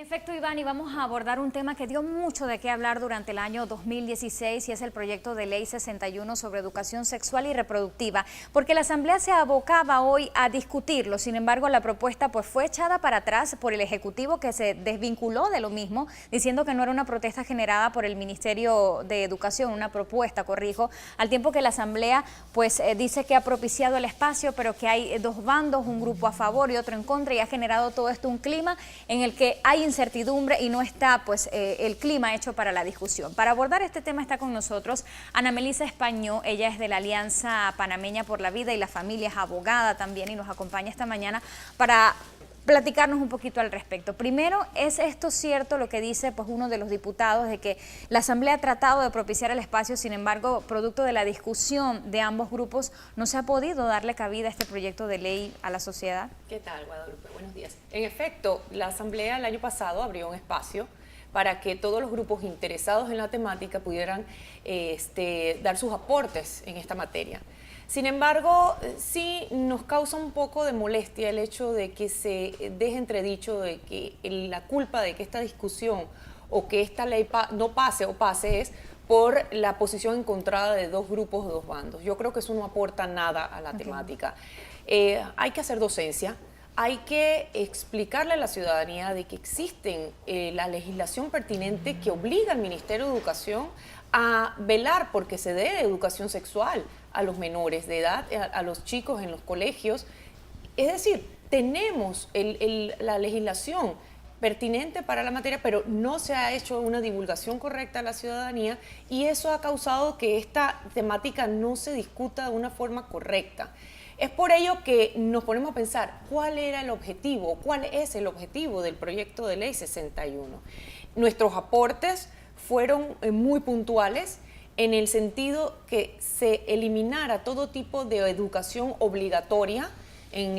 En efecto, Iván, y vamos a abordar un tema que dio mucho de qué hablar durante el año 2016 y es el proyecto de ley 61 sobre educación sexual y reproductiva, porque la Asamblea se abocaba hoy a discutirlo. Sin embargo, la propuesta fue echada para atrás por el Ejecutivo, que se desvinculó de lo mismo, diciendo que no era una protesta generada por el Ministerio de Educación, una propuesta, corrijo, al tiempo que la Asamblea dice que ha propiciado el espacio, pero que hay dos bandos, un grupo a favor y otro en contra, y ha generado todo esto un clima en el que hay incertidumbre y no está el clima hecho para la discusión. Para abordar este tema está con nosotros Ana Melisa Españó. Ella es de la Alianza Panameña por la Vida y la Familia, es abogada también y nos acompaña esta mañana para platicarnos un poquito al respecto. Primero, ¿es esto cierto lo que dice uno de los diputados de que la Asamblea ha tratado de propiciar el espacio, sin embargo, producto de la discusión de ambos grupos, no se ha podido darle cabida a este proyecto de ley a la sociedad? ¿Qué tal, Guadalupe? Buenos días. En efecto, la Asamblea el año pasado abrió un espacio para que todos los grupos interesados en la temática pudieran dar sus aportes en esta materia. Sin embargo, sí nos causa un poco de molestia el hecho de que se deje entredicho de que la culpa de que esta discusión o que esta ley no pase o pase es por la posición encontrada de dos grupos o dos bandos. Yo creo que eso no aporta nada a la temática. Hay que hacer docencia. Hay que explicarle a la ciudadanía de que existe la legislación pertinente que obliga al Ministerio de Educación a velar porque se dé educación sexual a los menores de edad, a los chicos en los colegios. Es decir, tenemos la legislación pertinente para la materia, pero no se ha hecho una divulgación correcta a la ciudadanía y eso ha causado que esta temática no se discuta de una forma correcta. Es por ello que nos ponemos a pensar cuál era el objetivo, cuál es el objetivo del proyecto de ley 61. Nuestros aportes fueron muy puntuales en el sentido que se eliminara todo tipo de educación obligatoria en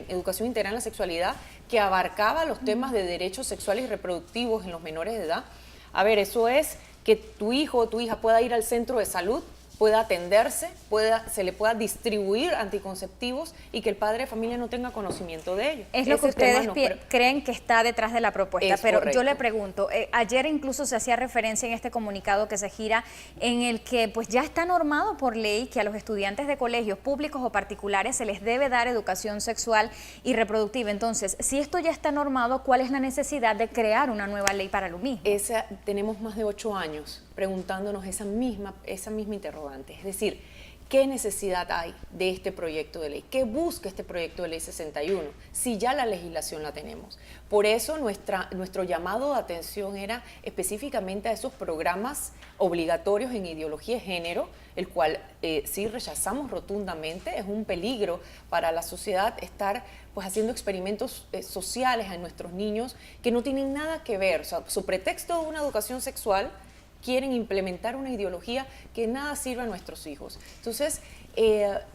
educación integral en la sexualidad que abarcaba los temas de derechos sexuales y reproductivos en los menores de edad. A ver, eso es que tu hijo o tu hija pueda ir al centro de salud, pueda atenderse, se le pueda distribuir anticonceptivos y que el padre de familia no tenga conocimiento de ello. Es lo que ustedes creen que está detrás de la propuesta, pero correcto. Yo le pregunto, ayer incluso se hacía referencia en este comunicado que se gira en el que ya está normado por ley que a los estudiantes de colegios públicos o particulares se les debe dar educación sexual y reproductiva. Entonces, si esto ya está normado, ¿cuál es la necesidad de crear una nueva ley para lo mismo? Tenemos más de 8 años preguntándonos esa misma interrogante, es decir, ¿qué necesidad hay de este proyecto de ley? ¿Qué busca este proyecto de ley 61 si ya la legislación la tenemos? Por eso nuestro llamado de atención era específicamente a esos programas obligatorios en ideología de género, el cual sí rechazamos rotundamente. Es un peligro para la sociedad estar haciendo experimentos sociales a nuestros niños que no tienen nada que ver, o sea, su pretexto de una educación sexual quieren implementar una ideología que nada sirve a nuestros hijos. Entonces,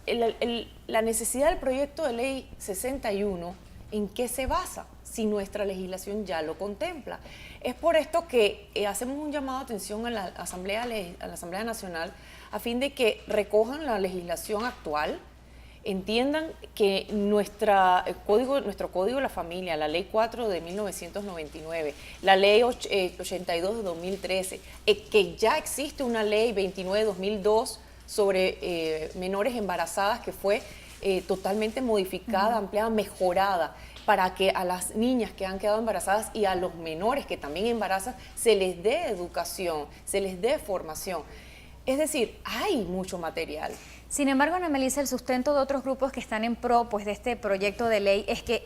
la necesidad del proyecto de ley 61, ¿en qué se basa? Si nuestra legislación ya lo contempla. Es por esto que hacemos un llamado de atención a la Asamblea Nacional a fin de que recojan la legislación actual, entiendan que nuestro Código de la Familia, la Ley 4 de 1999, la Ley 82 de 2013, que ya existe una Ley 29 de 2002 sobre menores embarazadas que fue totalmente modificada, ampliada, mejorada, para que a las niñas que han quedado embarazadas y a los menores que también embarazan se les dé educación, se les dé formación. Es decir, hay mucho material. Sin embargo, Ana Melisa, el sustento de otros grupos que están en pro de este proyecto de ley es que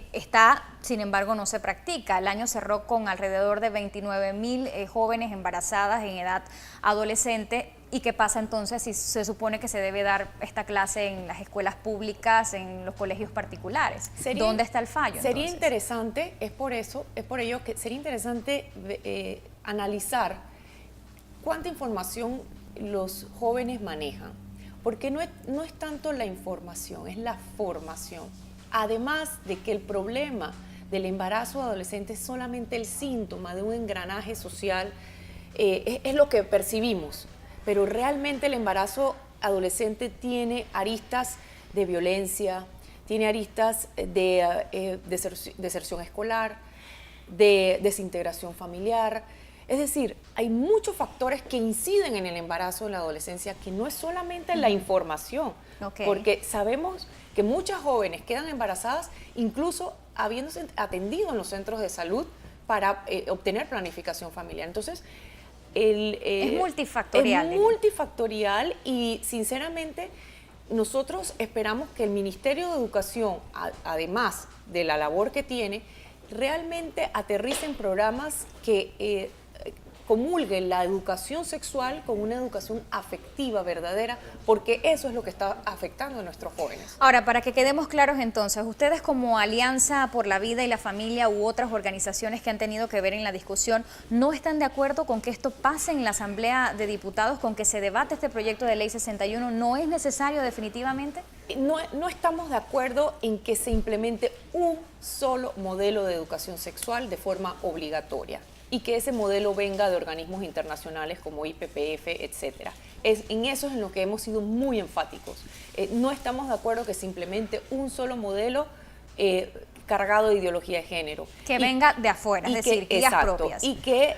sin embargo, no se practica. El año cerró con alrededor de 29,000 jóvenes embarazadas en edad adolescente. ¿Y qué pasa entonces si se supone que se debe dar esta clase en las escuelas públicas, en los colegios particulares? ¿Dónde está el fallo? Sería interesante, es por ello que sería interesante analizar cuánta información los jóvenes manejan. Porque no es tanto la información, es la formación. Además de que el problema del embarazo adolescente es solamente el síntoma de un engranaje social, es lo que percibimos, pero realmente el embarazo adolescente tiene aristas de violencia, tiene aristas de deserción escolar, de desintegración familiar. Es decir, hay muchos factores que inciden en el embarazo en la adolescencia, que no es solamente la información, porque sabemos que muchas jóvenes quedan embarazadas incluso habiéndose atendido en los centros de salud para obtener planificación familiar. Entonces, es multifactorial. Es multifactorial y sinceramente nosotros esperamos que el Ministerio de Educación, además de la labor que tiene, realmente aterrice en programas que comulguen la educación sexual con una educación afectiva verdadera, porque eso es lo que está afectando a nuestros jóvenes. Ahora, para que quedemos claros entonces, ustedes como Alianza por la Vida y la Familia u otras organizaciones que han tenido que ver en la discusión, ¿no están de acuerdo con que esto pase en la Asamblea de Diputados, con que se debate este proyecto de ley 61? ¿No es necesario definitivamente? No estamos de acuerdo en que se implemente un solo modelo de educación sexual de forma obligatoria y que ese modelo venga de organismos internacionales como IPPF, etcétera. En eso es en lo que hemos sido muy enfáticos. No estamos de acuerdo que se implemente un solo modelo cargado de ideología de género. Que venga de afuera, es decir, guías propias. Y que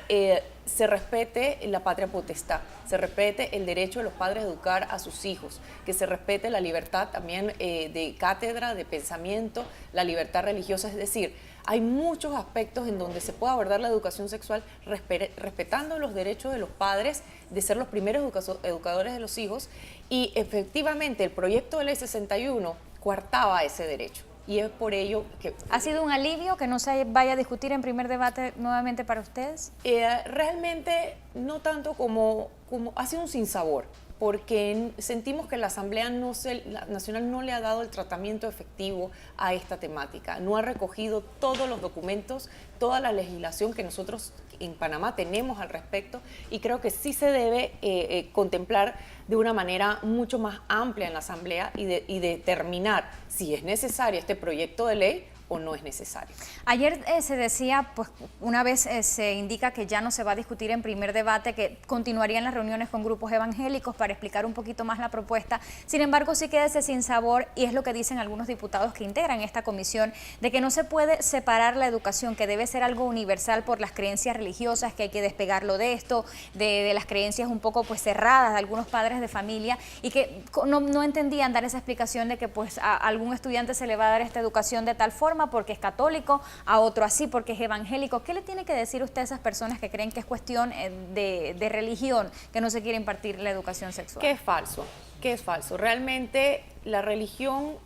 se respete la patria potestad, se respete el derecho de los padres a educar a sus hijos, que se respete la libertad también de cátedra, de pensamiento, la libertad religiosa, es decir, hay muchos aspectos en donde se puede abordar la educación sexual respetando los derechos de los padres de ser los primeros educadores de los hijos, y efectivamente el proyecto de ley 61 coartaba ese derecho. Y es por ello que... ¿Ha sido un alivio que no se vaya a discutir en primer debate nuevamente para ustedes? Realmente no tanto como ha sido un sinsabor, porque sentimos que la Asamblea Nacional no le ha dado el tratamiento efectivo a esta temática, no ha recogido todos los documentos, toda la legislación que nosotros en Panamá tenemos al respecto, y creo que sí se debe contemplar de una manera mucho más amplia en la Asamblea y determinar si es necesario este proyecto de ley o no es necesario. Ayer se decía, pues una vez se indica que ya no se va a discutir en primer debate, que continuarían las reuniones con grupos evangélicos para explicar un poquito más la propuesta. Sin embargo, sí queda ese sinsabor, y es lo que dicen algunos diputados que integran esta comisión, de que no se puede separar la educación, que debe ser algo universal por las creencias religiosas, que hay que despegarlo de esto, de las creencias un poco pues cerradas de algunos padres de familia, y que no entendían dar esa explicación de que pues a algún estudiante se le va a dar esta educación de tal forma porque es católico, a otro así porque es evangélico. ¿Qué le tiene que decir usted a esas personas que creen que es cuestión de religión, que no se quiere impartir la educación sexual? Que es falso, que es falso. Realmente la religión,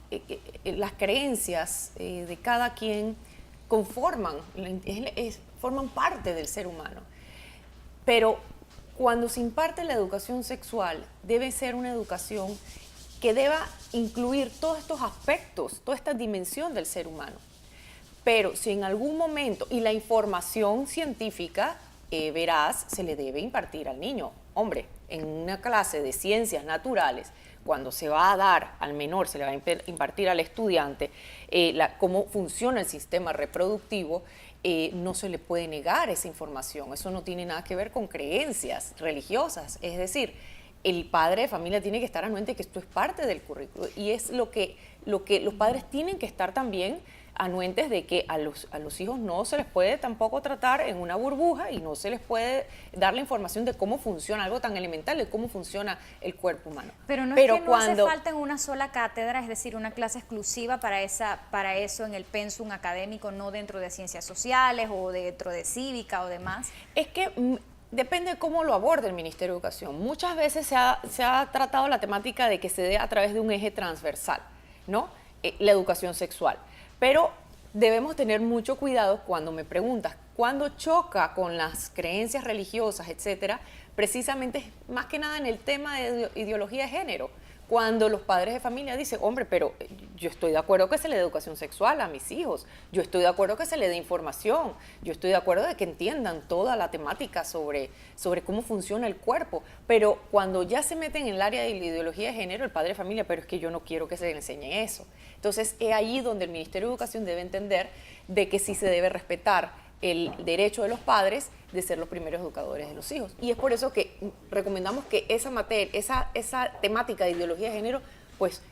las creencias de cada quien forman parte del ser humano. Pero cuando se imparte la educación sexual, debe ser una educación que deba incluir todos estos aspectos, toda esta dimensión del ser humano. Pero si en algún momento, y la información científica veraz se le debe impartir al niño. Hombre, en una clase de ciencias naturales, cuando se va a dar al menor, se le va a impartir al estudiante cómo funciona el sistema reproductivo, no se le puede negar esa información. Eso no tiene nada que ver con creencias religiosas. Es decir, el padre de familia tiene que estar anuente que esto es parte del currículo, y es lo que los padres tienen que estar también anuentes de que a los hijos no se les puede tampoco tratar en una burbuja y no se les puede dar la información de cómo funciona algo tan elemental, de cómo funciona el cuerpo humano. Pero no es que no hace falta en una sola cátedra, es decir, una clase exclusiva para eso en el pensum académico, no dentro de ciencias sociales o dentro de cívica o demás. Es que depende de cómo lo aborde el Ministerio de Educación. Muchas veces se ha tratado la temática de que se dé a través de un eje transversal, ¿no? La educación sexual. Pero debemos tener mucho cuidado cuando me preguntas, cuando choca con las creencias religiosas, etcétera, precisamente más que nada en el tema de ideología de género. Cuando los padres de familia dicen, hombre, pero yo estoy de acuerdo que se le dé educación sexual a mis hijos, yo estoy de acuerdo que se le dé información, yo estoy de acuerdo de que entiendan toda la temática sobre cómo funciona el cuerpo, pero cuando ya se meten en el área de la ideología de género, el padre de familia, pero es que yo no quiero que se le enseñe eso. Entonces es ahí donde el Ministerio de Educación debe entender de que sí se debe respetar el derecho de los padres de ser los primeros educadores de los hijos. Y es por eso que recomendamos que esa materia, esa temática de ideología de género, pues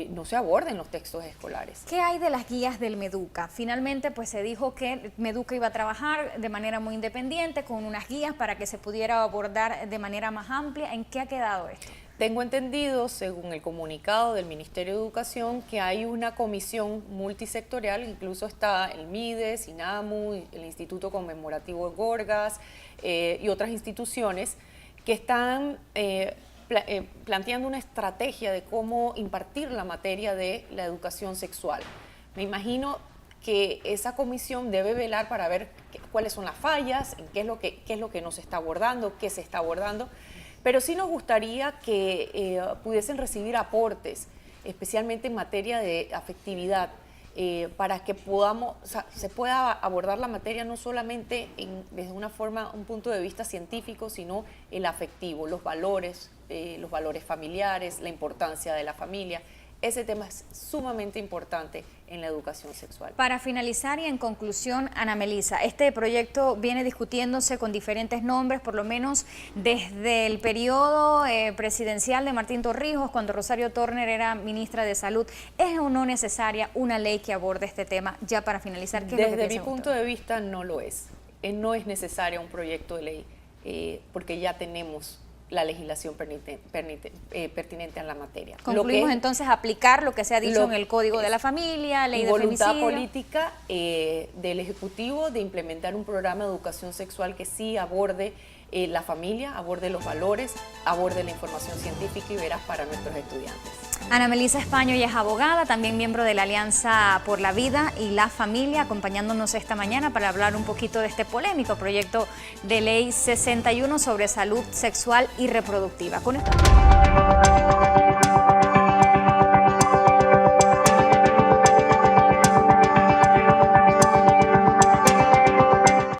no se aborden los textos escolares. ¿Qué hay de las guías del Meduca? Finalmente pues se dijo que Meduca iba a trabajar de manera muy independiente con unas guías para que se pudiera abordar de manera más amplia. ¿En qué ha quedado esto? Tengo entendido, según el comunicado del Ministerio de Educación, que hay una comisión multisectorial, incluso está el MIDES, INAMU, el Instituto Conmemorativo de Gorgas y otras instituciones que están planteando una estrategia de cómo impartir la materia de la educación sexual. Me imagino que esa comisión debe velar para ver cuáles son las fallas, qué es lo que no se está abordando, qué se está abordando, pero sí nos gustaría que pudiesen recibir aportes, especialmente en materia de afectividad, para que se pueda abordar la materia no solamente desde un punto de vista científico, sino el afectivo, los valores familiares, la importancia de la familia. Ese tema es sumamente importante en la educación sexual. Para finalizar y en conclusión, Ana Melisa, este proyecto viene discutiéndose con diferentes nombres, por lo menos desde el periodo presidencial de Martín Torrijos, cuando Rosario Turner era ministra de Salud. ¿Es o no necesaria una ley que aborde este tema? Ya para finalizar, ¿qué es lo que piensa Desde mi punto de vista, no lo es. No es necesario un proyecto de ley porque ya tenemos la legislación pertinente en la materia. Concluimos entonces aplicar lo que se ha dicho en el Código de la Familia, ley de femicidio. Voluntad política del Ejecutivo de implementar un programa de educación sexual que sí aborde la familia, aborde los valores, aborde la información científica y veraz para nuestros estudiantes. Ana Melisa Españo, ella es abogada, también miembro de la Alianza por la Vida y la Familia, acompañándonos esta mañana para hablar un poquito de este polémico proyecto de ley 61 sobre salud sexual y reproductiva. Con esto...